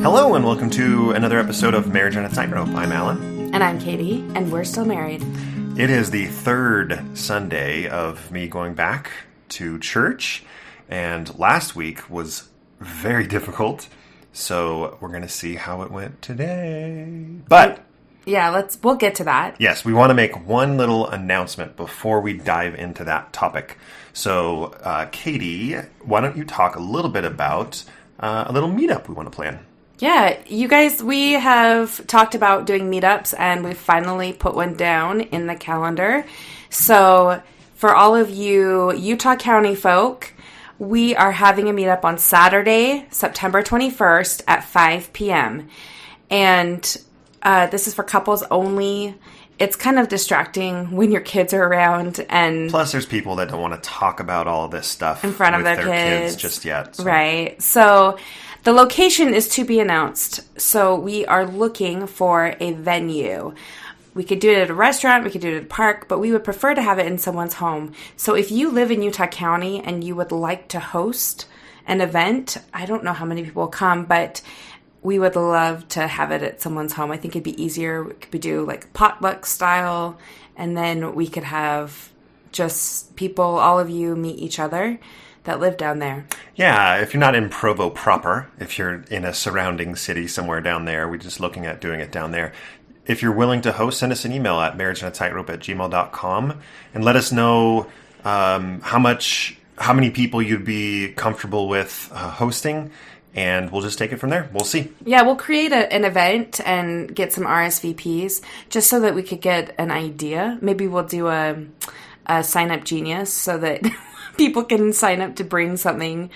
Hello and welcome to another episode of Marriage on a Tightrope. I'm Allan. And I'm Katie, and we're still married. It is the third Sunday of me going back to church, and last week was very difficult, so we're going to see how it went today. But yeah, we'll get to that. Yes, we want to make one little announcement before we dive into that topic. So, Katie, why don't you talk a little bit about a little meetup we want to plan? Yeah, you guys, we have talked about doing meetups, and we finally put one down in the calendar. So, for all of you Utah County folk, we are having a meetup on Saturday, September 21st at 5 p.m. And this is for couples only. It's kind of distracting when your kids are around, and plus there's people that don't want to talk about all of this stuff in front of with their kids just yet. So. Right. So the location is to be announced. So we are looking for a venue. We could do it at a restaurant, we could do it at a park, but we would prefer to have it in someone's home. So if you live in Utah County and you would like to host an event, I don't know how many people will come, but we would love to have it at someone's home. I think it'd be easier. We could do like potluck style, and then we could have just people, all of you, meet each other that live down there. Yeah, if you're not in Provo proper, if you're in a surrounding city somewhere down there, we're just looking at doing it down there. If you're willing to host, send us an email at marriageonatightrope@gmail.com and let us know how many people you'd be comfortable with hosting. And we'll just take it from there. We'll see. Yeah, we'll create an event and get some RSVPs just so that we could get an idea. Maybe we'll do a sign-up genius so that people can sign up to bring something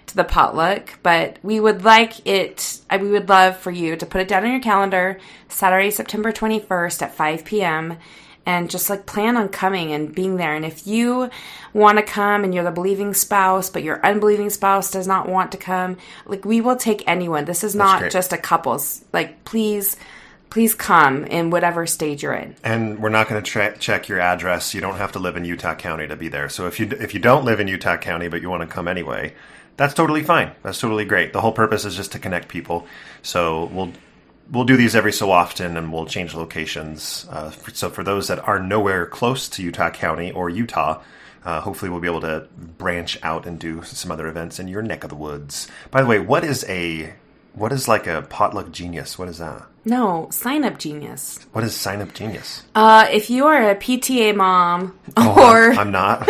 to the potluck. But we would love for you to put it down on your calendar, Saturday, September 21st at 5 p.m., and just plan on coming and being there. And if you want to come and you're the believing spouse, but your unbelieving spouse does not want to come, we will take anyone. This is not just a couples. Please come in whatever stage you're in. And we're not going to check your address. You don't have to live in Utah County to be there. So if you don't live in Utah County, but you want to come anyway, that's totally fine. That's totally great. The whole purpose is just to connect people. So We'll do these every so often, and we'll change locations. So for those that are nowhere close to Utah County or Utah, hopefully we'll be able to branch out and do some other events in your neck of the woods. By the way, what is a potluck genius? What is that? No, sign-up genius. What is sign-up genius? If you are a PTA mom, I'm not.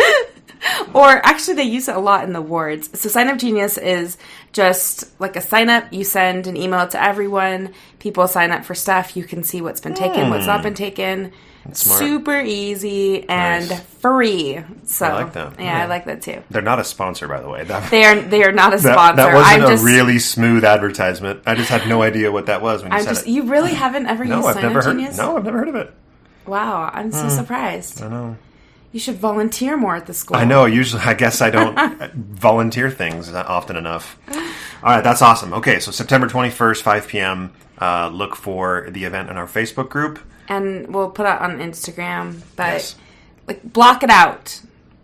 Or actually, they use it a lot in the wards. So Sign Up Genius is just like a sign up. You send an email to everyone. People sign up for stuff. You can see what's been taken, what's not been taken. Super easy and free. So I like that. Yeah, I like that too. They're not a sponsor, by the way. They are not a sponsor. That wasn't a really smooth advertisement. I just had no idea what that was when you said it. You really haven't ever used Sign Up Genius? No, I've never heard of it. Wow, I'm so surprised. I know. You should volunteer more at the school. I know. Usually, I guess I don't volunteer things often enough. All right, that's awesome. Okay, so September 21st, 5 p.m. Look for the event in our Facebook group. And we'll put it on Instagram. But, block it out.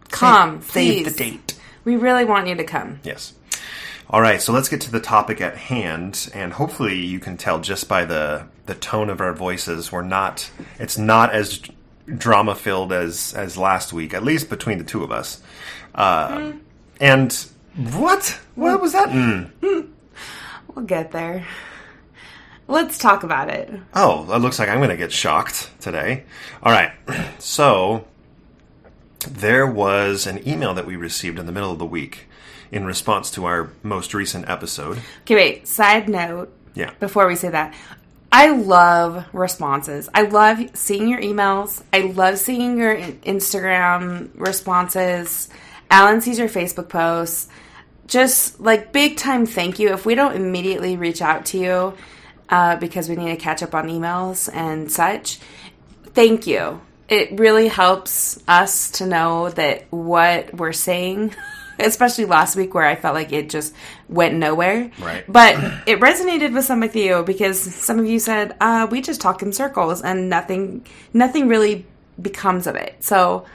Come, please. Save the date. We really want you to come. Yes. All right, so let's get to the topic at hand. And hopefully you can tell just by the tone of our voices, it's not as drama-filled as last week, at least between the two of us. And what? What was that? We'll get there. Let's talk about it. Oh, it looks like I'm going to get shocked today. All right. So there was an email that we received in the middle of the week in response to our most recent episode. Okay, wait. Side note. Yeah. Before we say that. I love responses. I love seeing your emails. I love seeing your Instagram responses. Allan sees your Facebook posts. Just big time thank you. If we don't immediately reach out to you because we need to catch up on emails and such, thank you. It really helps us to know that what we're saying, especially last week where I felt like it just went nowhere. Right. But it resonated with some of you because some of you said, we just talk in circles and nothing really becomes of it. So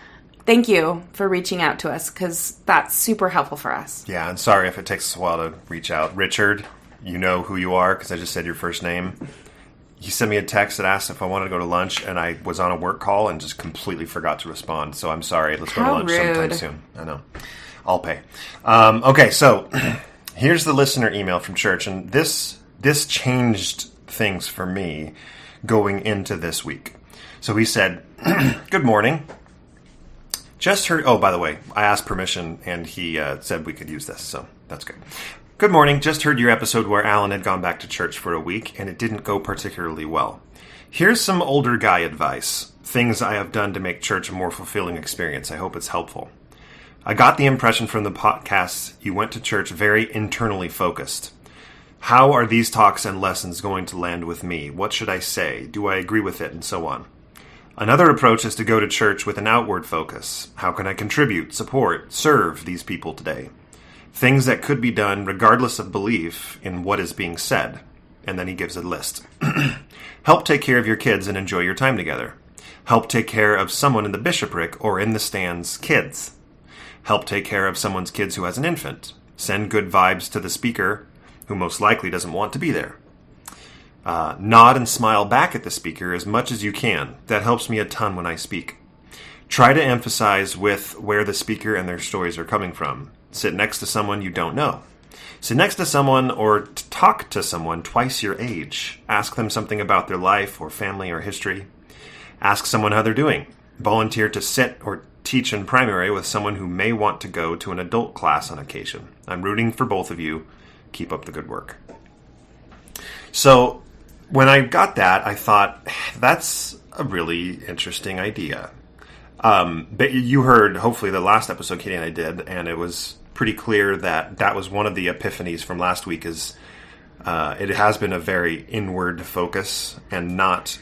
thank you for reaching out to us because that's super helpful for us. Yeah, and sorry if it takes us a while to reach out. Richard, you know who you are because I just said your first name. He sent me a text that asked if I wanted to go to lunch, and I was on a work call and just completely forgot to respond. So I'm sorry. Let's go to lunch sometime soon. I know. I'll pay. Okay, so here's the listener email from church, and this changed things for me going into this week. So he said, "Good morning. Just heard." Oh, by the way, I asked permission, and he said we could use this, so that's good. "Good morning. Just heard your episode where Allan had gone back to church for a week, and it didn't go particularly well. Here's some older guy advice. Things I have done to make church a more fulfilling experience. I hope it's helpful. I got the impression from the podcasts you went to church very internally focused. How are these talks and lessons going to land with me? What should I say? Do I agree with it? And so on. Another approach is to go to church with an outward focus. How can I contribute, support, serve these people today? Things that could be done regardless of belief in what is being said." And then he gives a list. "Help take care of your kids and enjoy your time together. Help take care of someone in the bishopric or in the stands' kids. Help take care of someone's kids who has an infant. Send good vibes to the speaker, who most likely doesn't want to be there. Nod and smile back at the speaker as much as you can. That helps me a ton when I speak. Try to emphasize with where the speaker and their stories are coming from. Sit next to someone you don't know. Sit next to someone or talk to someone twice your age. Ask them something about their life or family or history. Ask someone how they're doing. Volunteer to sit or teach in primary with someone who may want to go to an adult class on occasion. I'm rooting for both of you. Keep up the good work." So when I got that, I thought, that's a really interesting idea. But you heard, hopefully, the last episode Katie and I did, and it was pretty clear that that was one of the epiphanies from last week is it has been a very inward focus and not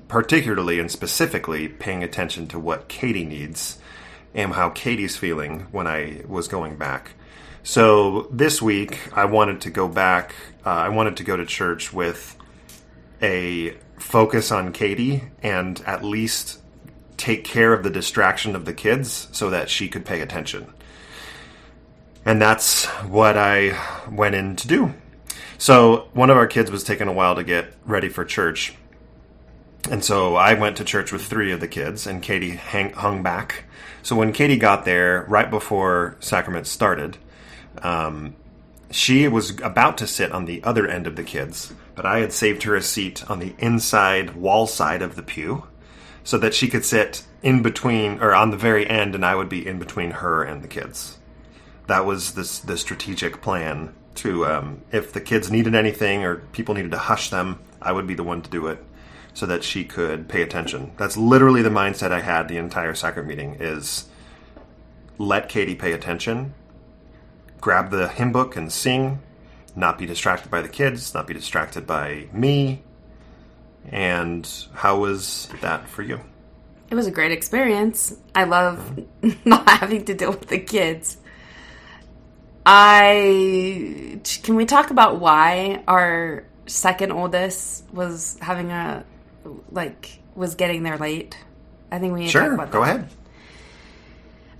particularly and specifically paying attention to what Katie needs and how Katie's feeling when I was going back. So this week, I wanted to go back. I wanted to go to church with a focus on Katie and at least take care of the distraction of the kids so that she could pay attention. And that's what I went in to do. So one of our kids was taking a while to get ready for church. And so I went to church with 3 of the kids, and Katie hung back. So when Katie got there, right before sacrament started, she was about to sit on the other end of the kids, but I had saved her a seat on the inside wall side of the pew so that she could sit in between, or on the very end, and I would be in between her and the kids. That was the strategic plan to, if the kids needed anything or people needed to hush them, I would be the one to do it so that she could pay attention. That's literally the mindset I had the entire sacrament meeting is let Katie pay attention, grab the hymn book and sing, not be distracted by the kids, not be distracted by me. And how was that for you? It was a great experience. I love not having to deal with the kids. Can we talk about why our second oldest was having was getting there late? I think we need to talk about that. Go ahead.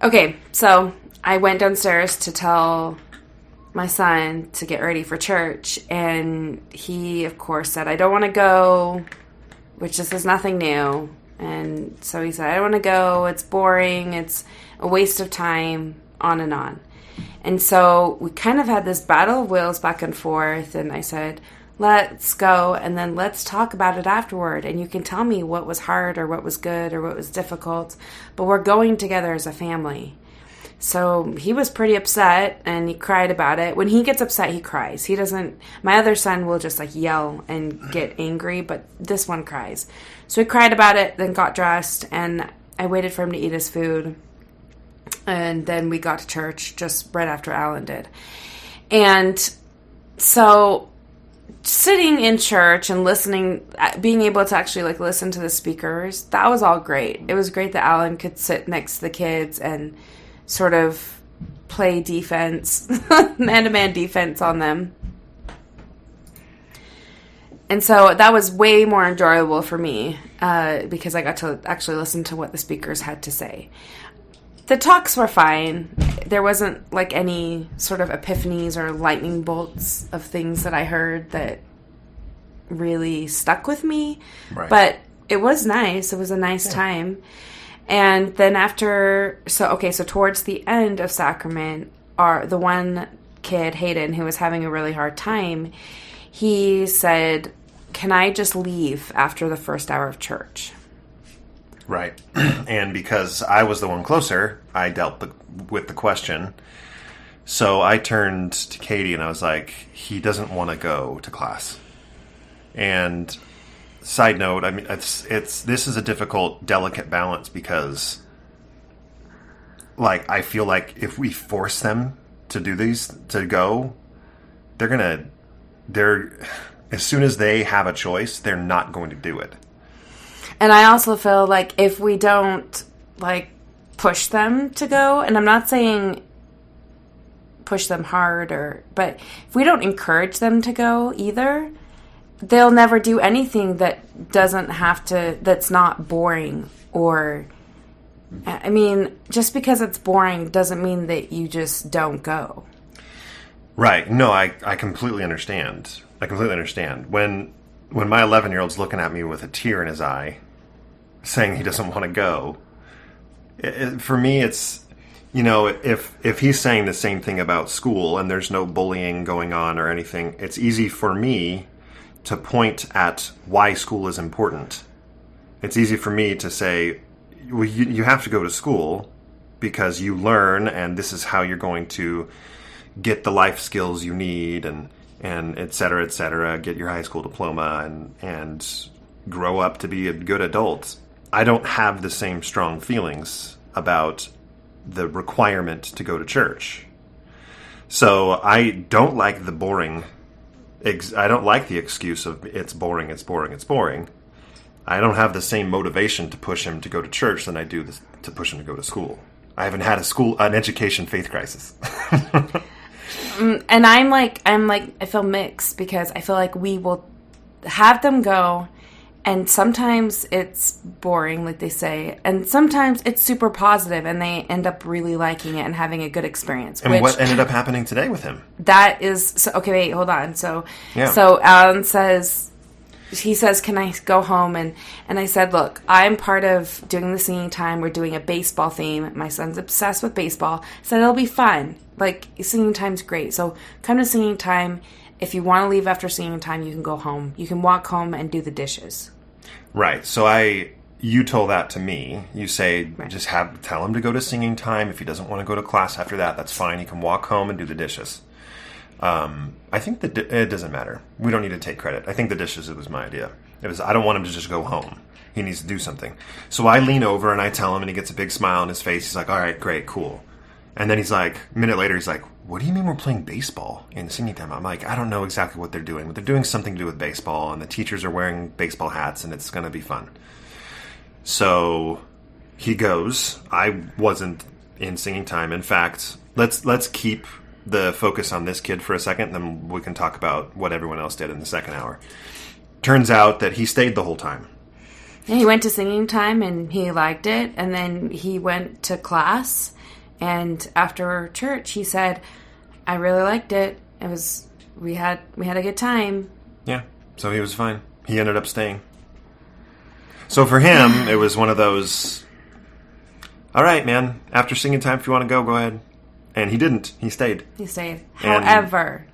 Okay, so I went downstairs to tell my son to get ready for church, and he, of course, said, "I don't want to go," which this is nothing new. And so he said, "I don't want to go. It's boring. It's a waste of time," on and on. And so we kind of had this battle of wills back and forth, and I said, "Let's go, and then let's talk about it afterward, and you can tell me what was hard or what was good or what was difficult, but we're going together as a family." So he was pretty upset, and he cried about it. When he gets upset, he cries. He doesn't, my other son will just yell and get angry, but this one cries. So he cried about it, then got dressed, and I waited for him to eat his food. And then we got to church just right after Allan did. And so sitting in church and listening, being able to actually listen to the speakers, that was all great. It was great that Allan could sit next to the kids and sort of play defense, man-to-man defense on them. And so that was way more enjoyable for me because I got to actually listen to what the speakers had to say. The talks were fine. there wasn't like any sort of epiphanies or lightning bolts of things that I heard that really stuck with me. Right. But it was nice. It was a nice time. And then so towards the end of sacrament, the one kid, Hayden, who was having a really hard time, he said, "Can I just leave after the first hour of church?" Right. And because I was the one closer, I dealt with the question. So I turned to Katie and I was like, he doesn't want to go to class. And side note, I mean, this is a difficult, delicate balance because, like, I feel like if we force them to do to go, as soon as they have a choice, they're not going to do it. And I also feel like if we don't, like, push them to go, and I'm not saying push them hard, but if we don't encourage them to go either, they'll never do anything that's not boring. Or, I mean, just because it's boring doesn't mean that you just don't go. Right. No, I completely understand. When my 11-year-old's looking at me with a tear in his eye, saying he doesn't want to go, for me, it's, if he's saying the same thing about school and there's no bullying going on or anything, it's easy for me to point at why school is important. It's easy for me to say, well, you have to go to school because you learn, and this is how you're going to get the life skills you need, and et cetera, get your high school diploma and grow up to be a good adult. I don't have the same strong feelings about the requirement to go to church. So I don't like I don't like the excuse of it's boring. I don't have the same motivation to push him to go to church than I do to push him to go to school. I haven't had an education faith crisis. And I feel mixed because I feel like we will have them go, and sometimes it's boring, like they say, and sometimes it's super positive and they end up really liking it and having a good experience. And what ended up happening today with him? That is, okay, wait, hold on. So Allan says, can I go home? And I said, look, I'm part of doing the singing time. We're doing a baseball theme. My son's obsessed with baseball. I said, it'll be fun. Like, singing time's great. So come to singing time. If you want to leave after singing time, you can go home. You can walk home and do the dishes. Right. So you told that to me. You say, right, just tell him to go to singing time. If he doesn't want to go to class after that, that's fine. He can walk home and do the dishes. I think that it doesn't matter. We don't need to take credit. I think the dishes, it was my idea. I don't want him to just go home. He needs to do something. So I lean over and I tell him, and he gets a big smile on his face. He's like, all right, great, cool. And then he's like, a minute later, he's like, what do you mean we're playing baseball in singing time? I'm like, I don't know exactly what they're doing, but they're doing something to do with baseball, and the teachers are wearing baseball hats, and it's going to be fun. So he goes. I wasn't in singing time. In fact, let's keep the focus on this kid for a second, then we can talk about what everyone else did in the second hour. Turns out that he stayed the whole time. Yeah, he went to singing time, and he liked it, and then he went to class. And after church, he said, I really liked it. We had a good time. Yeah, so he was fine. He ended up staying. So for him, it was one of those, all right, man, after singing time, if you want to go ahead. And he didn't. He stayed. However.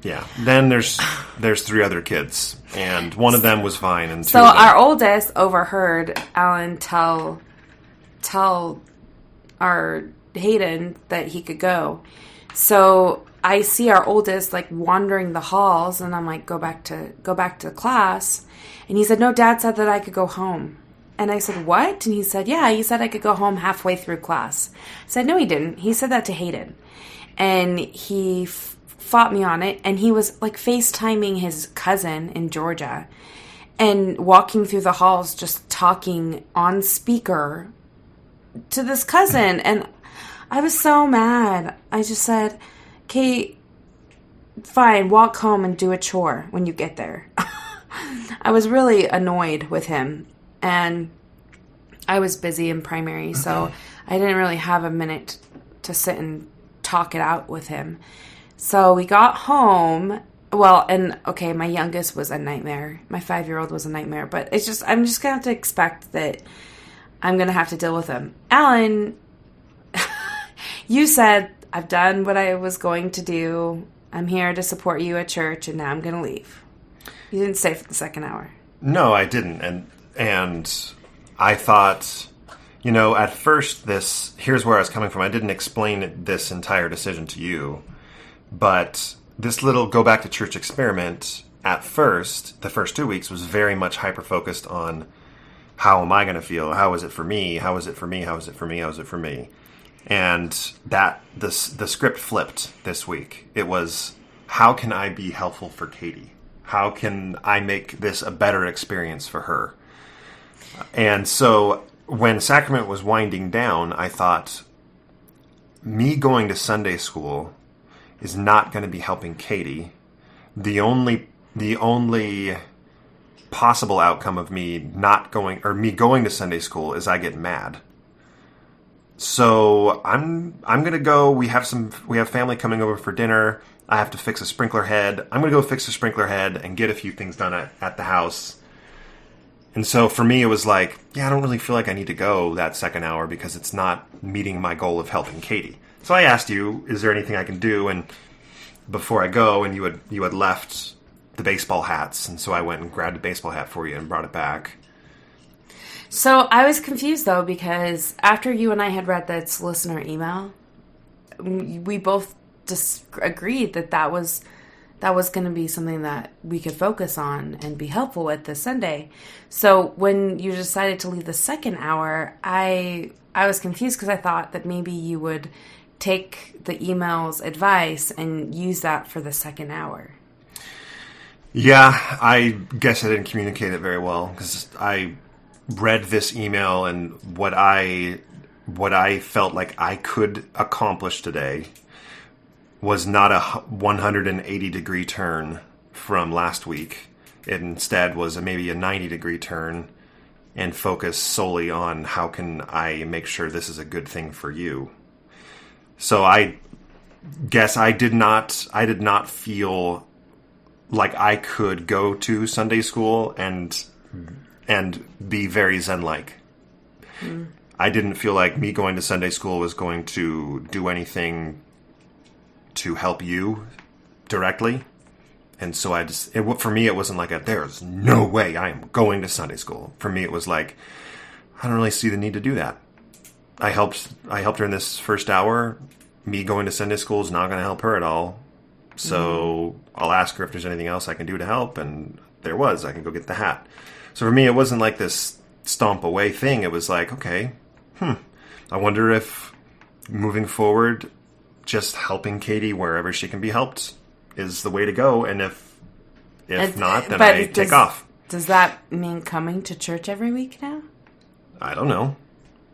Yeah. Then there's 3 other kids, and one of them was fine. And so our oldest overheard Allan tell our Hayden that he could go. So I see our oldest like wandering the halls, and I'm like, go back to class. And he said, no, Dad said that I could go home. And I said, what? And he said, yeah, he said I could go home halfway through class. I said, no, he didn't. He said that to Hayden. And he fought me on it. And he was like FaceTiming his cousin in Georgia and walking through the halls just talking on speaker to this cousin. And I was so mad. I just said, Kate, fine, walk home and do a chore when you get there. I was really annoyed with him. And I was busy in primary, so I didn't really have a minute to sit and talk it out with him. So we got home. Well, and okay, my youngest was a nightmare. My 5-year-old was a nightmare. But I'm just going to have to expect that I'm going to have to deal with him. Allan, you said, I've done what I was going to do. I'm here to support you at church, and now I'm going to leave. You didn't stay for the second hour. No, I didn't. And I thought, at first here's where I was coming from. I didn't explain this entire decision to you, but this little go back to church experiment at first, the first 2 weeks, was very much hyper-focused on how am I going to feel? How is it for me? How is it for me? How is it for me? How is it for me? And the script flipped this week. It was, how can I be helpful for Katie? How can I make this a better experience for her? And so when Sacrament was winding down, I thought, me going to Sunday school is not going to be helping Katie. The only possible outcome of me going to Sunday school is I get mad. So I'm going to go. We have family coming over for dinner. I have to fix a sprinkler head. I'm going to go fix a sprinkler head and get a few things done at the house. And so for me, it was like, I don't really feel like I need to go that second hour because it's not meeting my goal of helping Katie. So I asked you, is there anything I can do? And before I go, and you had left the baseball hats. And so I went and grabbed a baseball hat for you and brought it back. So I was confused, though, because after you and I had read that listener email, we both just agreed that was going to be something that we could focus on and be helpful with this Sunday. So when you decided to leave the second hour, I was confused because I thought that maybe you would take the email's advice and use that for the second hour. Yeah, I guess I didn't communicate it very well because I read this email, and what I felt like I could accomplish today was not a 180-degree turn from last week. It instead was maybe a 90-degree turn and focus solely on how can I make sure this is a good thing for you. So I guess I did not feel like I could go to Sunday school and be very Zen-like. Mm. I didn't feel like me going to Sunday school was going to do anything to help you directly. And so for me, it wasn't like there's no way I am going to Sunday school. For me, it was like, I don't really see the need to do that. I helped her in this first hour. Me going to Sunday school is not going to help her at all. So I'll ask her if there's anything else I can do to help. And there was. I can go get the hat. So for me, it wasn't like this stomp away thing. It was like, okay, I wonder if moving forward, just helping Katie wherever she can be helped is the way to go. And if not, then I take off. Does that mean coming to church every week now? I don't know.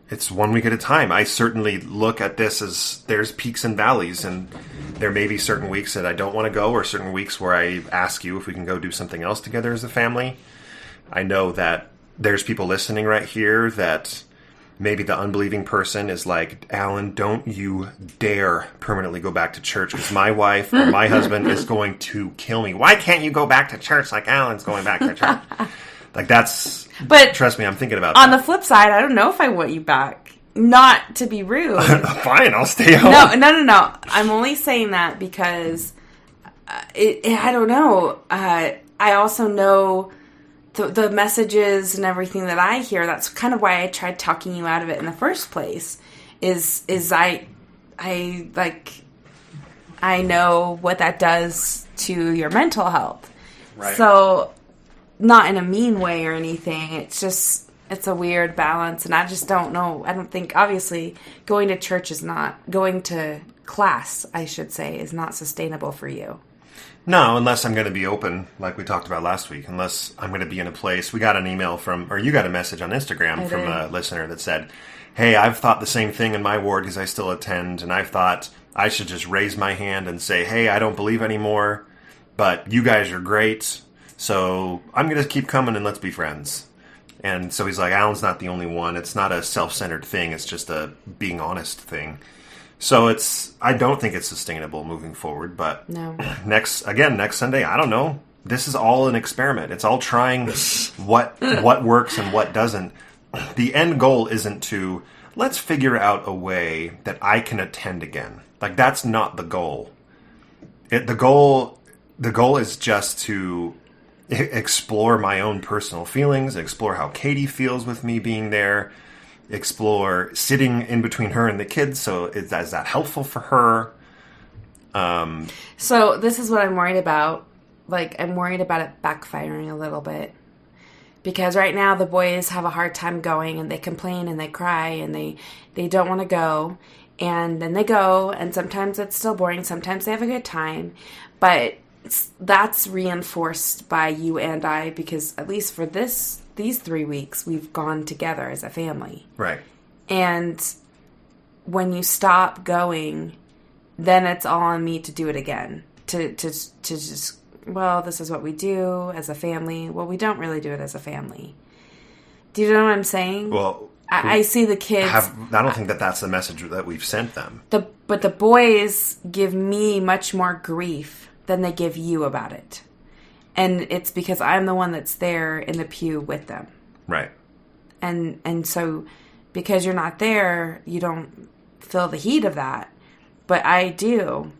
It's 1 week at a time. I certainly look at this as there's peaks and valleys, and there may be certain weeks that I don't want to go, or certain weeks where I ask you if we can go do something else together as a family. I know that there's people listening right here that maybe the unbelieving person is like, Allan, don't you dare permanently go back to church because my wife or my husband is going to kill me. Why can't you go back to church like Allan's going back to church? Like that's, but trust me, I'm thinking about on that. The flip side, I don't know if I want you back. Not to be rude. Fine, I'll stay home. No. I'm only saying that because I don't know. I also know the messages and everything that I hear. That's kind of why I tried talking you out of it in the first place. Is I know what that does to your mental health. Right. So, not in a mean way or anything. It's just, it's a weird balance, and I just don't know. I don't think, obviously, going to church is not, going to class, I should say, is not sustainable for you. No, unless I'm going to be open, like we talked about last week, unless I'm going to be in a place. We got an email or you got a message on Instagram from a listener that said, hey, I've thought the same thing in my ward because I still attend, and I've thought I should just raise my hand and say, hey, I don't believe anymore, but you guys are great. So I'm going to keep coming and let's be friends. And so he's like, Allan's not the only one. It's not a self-centered thing. It's just a being honest thing. So I don't think it's sustainable moving forward, but No. next Sunday, I don't know. This is all an experiment. It's all trying what works and what doesn't. The end goal isn't to, let's figure out a way that I can attend again. Like, that's not the goal. The goal is just to explore my own personal feelings, explore how Katie feels with me being there, explore sitting in between her and the kids. So is that helpful for her? So this is what I'm worried about. Like, I'm worried about it backfiring a little bit. Because right now the boys have a hard time going, and they complain and they cry and they don't want to go. And then they go, and sometimes it's still boring. Sometimes they have a good time. But that's reinforced by you and I, because at least for these 3 weeks, we've gone together as a family. Right. And when you stop going, then it's all on me to do it again. To just, well, this is what we do as a family. Well, we don't really do it as a family. Do you know what I'm saying? Well, I see the kids. I don't think that's the message that we've sent them. But the boys give me much more grief than they give you about it. And it's because I'm the one that's there in the pew with them. Right. And so because you're not there, you don't feel the heat of that. But I do.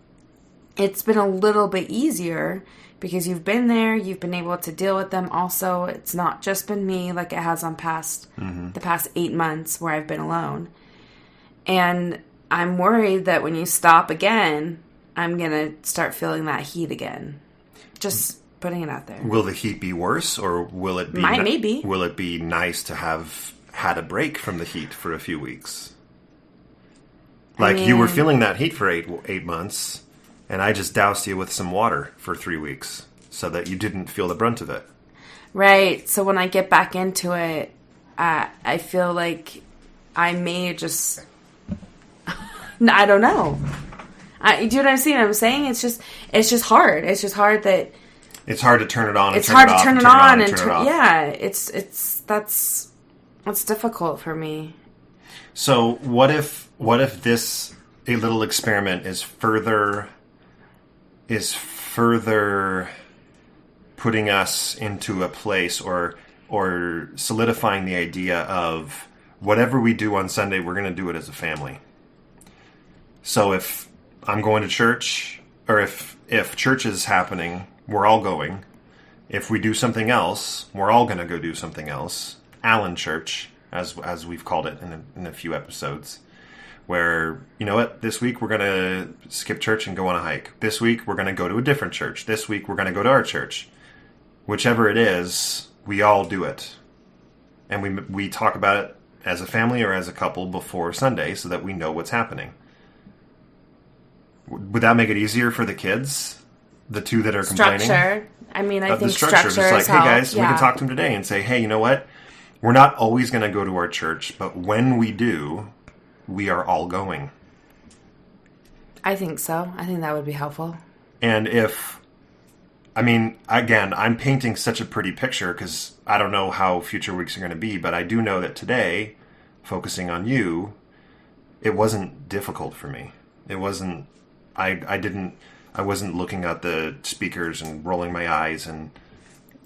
It's been a little bit easier because you've been there, you've been able to deal with them. Also, it's not just been me like it has on the past 8 months where I've been alone. And I'm worried that when you stop again, I'm going to start feeling that heat again. Just putting it out there. Will the heat be worse, or will it be maybe. Will it be nice to have had a break from the heat for a few weeks? Like, you were feeling that heat for eight months, and I just doused you with some water for 3 weeks so that you didn't feel the brunt of it. Right. So when I get back into it, I feel like I may just... I don't know. Do you know what I'm saying? I'm saying it's just hard. It's just hard that... It's hard to turn it on and it's hard to turn it on and turn it off. Yeah, that's difficult for me. So what if this a little experiment is further putting us into a place or solidifying the idea of whatever we do on Sunday, we're going to do it as a family. So if I'm going to church, or if church is happening, we're all going. If we do something else, we're all going to go do something else. Allan Church, as we've called it in a few episodes, where, you know what, this week we're going to skip church and go on a hike. This week we're going to go to a different church. This week we're going to go to our church. Whichever it is, we all do it. And we talk about it as a family or as a couple before Sunday so that we know what's happening. Would that make it easier for the kids? The two that are complaining? Structure. I mean, I think structure just like, is hey guys, we can talk to them today and say, hey, you know what? We're not always going to go to our church, but when we do, we are all going. I think so. I think that would be helpful. And again, I'm painting such a pretty picture because I don't know how future weeks are going to be, but I do know that today, focusing on you, it wasn't difficult for me. It wasn't, I wasn't looking at the speakers and rolling my eyes, and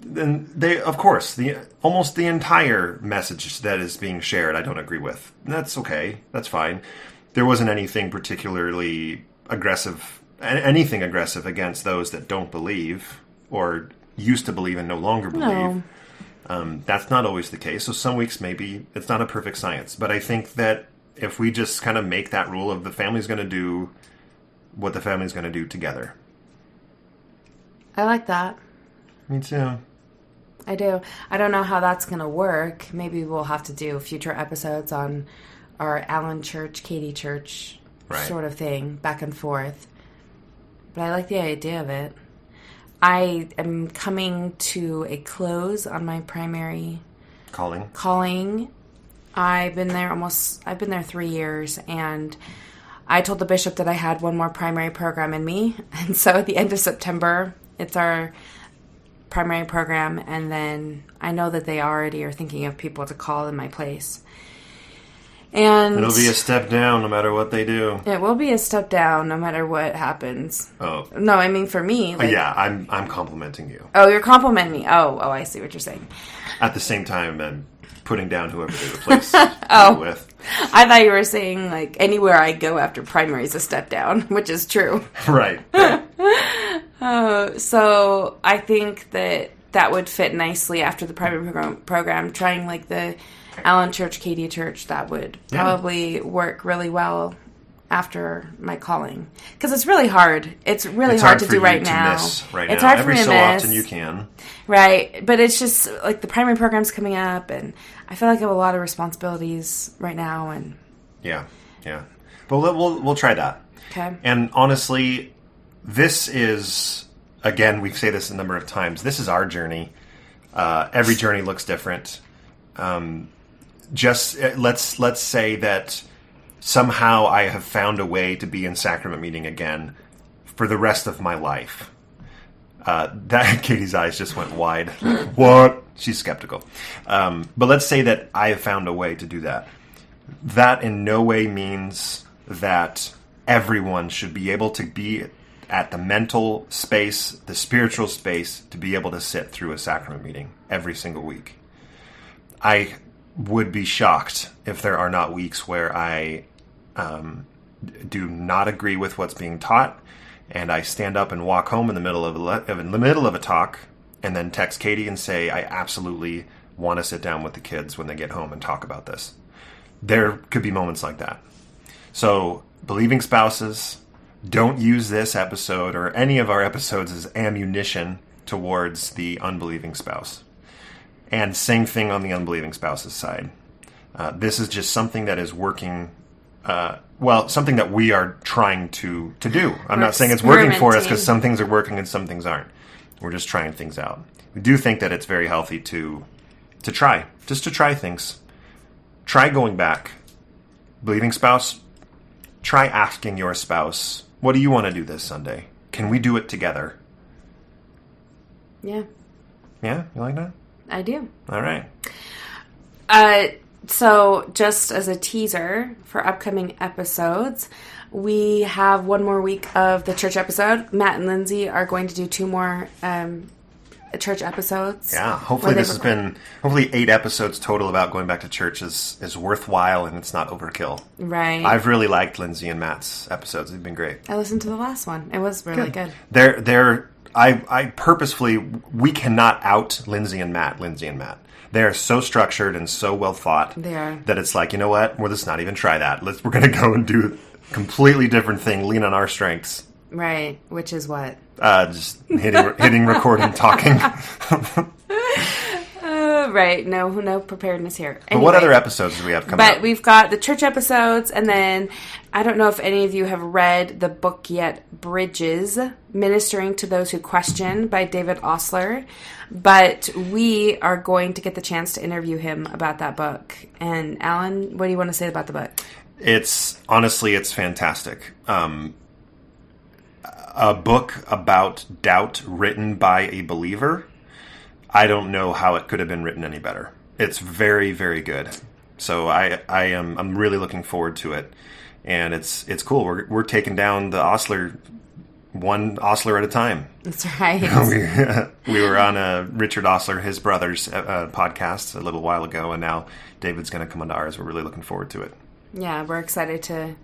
then of course, almost the entire message that is being shared, I don't agree with. That's okay. That's fine. There wasn't anything particularly aggressive, anything aggressive against those that don't believe or used to believe and no longer believe. No. That's not always the case. So some weeks maybe it's not a perfect science, but I think that if we just kind of make that rule of the family's going to do what the family's going to do together. I like that. Me too. I do. I don't know how that's going to work. Maybe we'll have to do future episodes on our Allan Church, Katie Church sort of thing, back and forth. But I like the idea of it. I am coming to a close on my primary calling. I've been there 3 years, and I told the bishop that I had one more primary program in me. And so at the end of September, it's our primary program, and then I know that they already are thinking of people to call in my place. And it'll be a step down no matter what they do. it will be a step down no matter what happens. Oh. No, I mean for me. Like, Yeah, I'm complimenting you. Oh, you're complimenting me. Oh, I see what you're saying. At the same time, I'm putting down whoever they replace with. I thought you were saying, like, anywhere I go after primary is a step down, which is true. Right. So I think that would fit nicely after the primary program. Trying, like, the Allan Church, Katie Church, that would probably work really well after my calling. Because it's really hard. It's really hard to do right now. Miss right it's now. hard Every for me to so miss. often you can. Right. But it's just, like, the primary program's coming up, and I feel like I have a lot of responsibilities right now. And Yeah. But we'll try that. Okay. And honestly, this is, again, we say this a number of times, this is our journey. Every journey looks different. Just let's say that somehow I have found a way to be in sacrament meeting again for the rest of my life. That Katie's eyes just went wide. What? She's skeptical. But let's say that I have found a way to do that. That in no way means that everyone should be able to be at the mental space, the spiritual space, to be able to sit through a sacrament meeting every single week. I would be shocked if there are not weeks where I do not agree with what's being taught, and I stand up and walk home in the middle of a talk, and then text Katie and say, I absolutely want to sit down with the kids when they get home and talk about this. There could be moments like that. So, believing spouses, don't use this episode or any of our episodes as ammunition towards the unbelieving spouse. And same thing on the unbelieving spouse's side. This is just something that is working, something that we are trying to do. I'm not saying it's working for us because some things are working and some things aren't. We're just trying things out. We do think that it's very healthy to try, just to try things. Try going back. Believing spouse, try asking your spouse, what do you want to do this Sunday? Can we do it together? Yeah. Yeah? You like that? I do. All right. So just as a teaser for upcoming episodes, we have one more week of the church episode. Matt and Lindsay are going to do 2 more church episodes. Yeah, hopefully this has been 8 episodes total about going back to church is worthwhile and it's not overkill. Right. I've really liked Lindsay and Matt's episodes. They've been great. I listened to the last one. It was really good. I purposefully, we cannot out Lindsay and Matt. They are so structured and so well thought. They are. That it's like, you know what? Let's not even try that. We're going to go and do a completely different thing, lean on our strengths. Right, which is what? Just hitting record and talking. Right, no preparedness here. Anyway, but what other episodes do we have coming up? But we've got the church episodes, and then I don't know if any of you have read the book yet, Bridges, Ministering to Those Who Question by David Osler. But we are going to get the chance to interview him about that book. And Alan, what do you want to say about the book? It's fantastic. A book about doubt written by a believer. I don't know how it could have been written any better. It's very, very good. So I'm really looking forward to it, and it's cool. We're taking down the Osler, one Osler at a time. That's right. We were on Richard Osler, his brother's podcast a little while ago, and now David's going to come onto ours. We're really looking forward to it. Yeah, we're excited to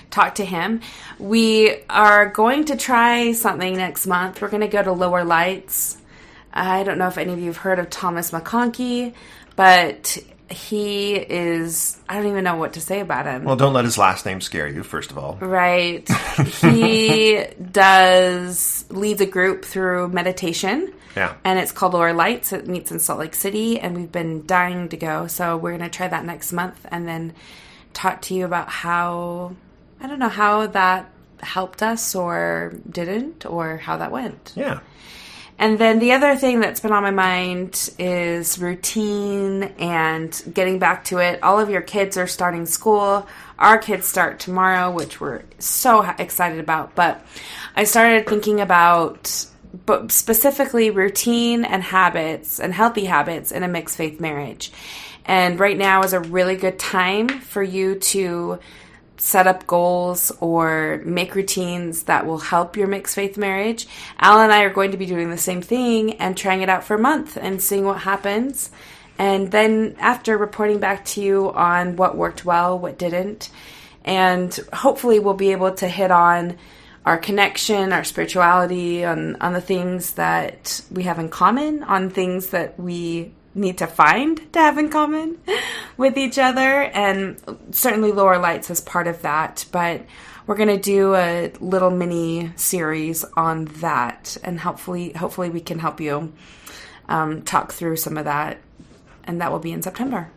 talk to him. We are going to try something next month. We're going to go to Lower Lights. I don't know if any of you have heard of Thomas McConkie, but he is, I don't even know what to say about him. Well, don't let his last name scare you, first of all. Right. He leads a group through meditation. Yeah. And it's called Lower Lights. It meets in Salt Lake City, and we've been dying to go. So we're going to try that next month and then talk to you about how that helped us or didn't, or how that went. Yeah. And then the other thing that's been on my mind is routine and getting back to it. All of your kids are starting school. Our kids start tomorrow, which we're so excited about. But I started thinking about but specifically routine and habits and healthy habits in a mixed faith marriage. And right now is a really good time for you to set up goals or make routines that will help your mixed faith marriage. Al and I are going to be doing the same thing and trying it out for a month and seeing what happens. And then after, reporting back to you on what worked well, what didn't. And hopefully we'll be able to hit on our connection, our spirituality, on the things that we have in common, on things that we need to find to have in common with each other, and certainly Lower Lights is part of that. But we're going to do a little mini series on that, and hopefully we can help you talk through some of that, and that will be in September.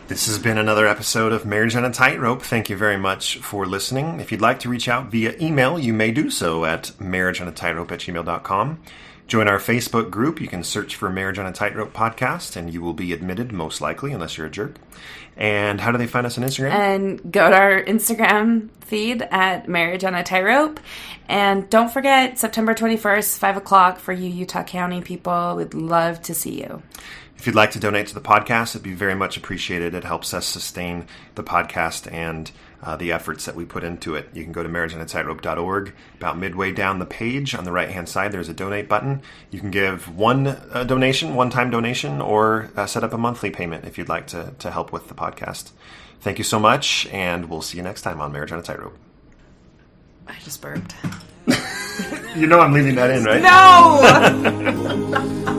This has been another episode of Marriage on a Tightrope. Thank you very much for listening. If you'd like to reach out via email, you may do so at marriageonatightrope@gmail.com. Join our Facebook group. You can search for Marriage on a Tightrope podcast, and you will be admitted, most likely, unless you're a jerk. And how do they find us on Instagram? And go to our Instagram feed at Marriage on a Tightrope. And don't forget, September 21st, 5 o'clock for you Utah County people. We'd love to see you. If you'd like to donate to the podcast, it'd be very much appreciated. It helps us sustain the podcast and the efforts that we put into it. You can go to marriageonatightrope.org. About midway down the page on the right-hand side, there's a donate button. You can give one-time donation, or set up a monthly payment if you'd like to help with the podcast. Thank you so much, and we'll see you next time on Marriage on a Tightrope. I just burped. You know I'm leaving that in, right? No!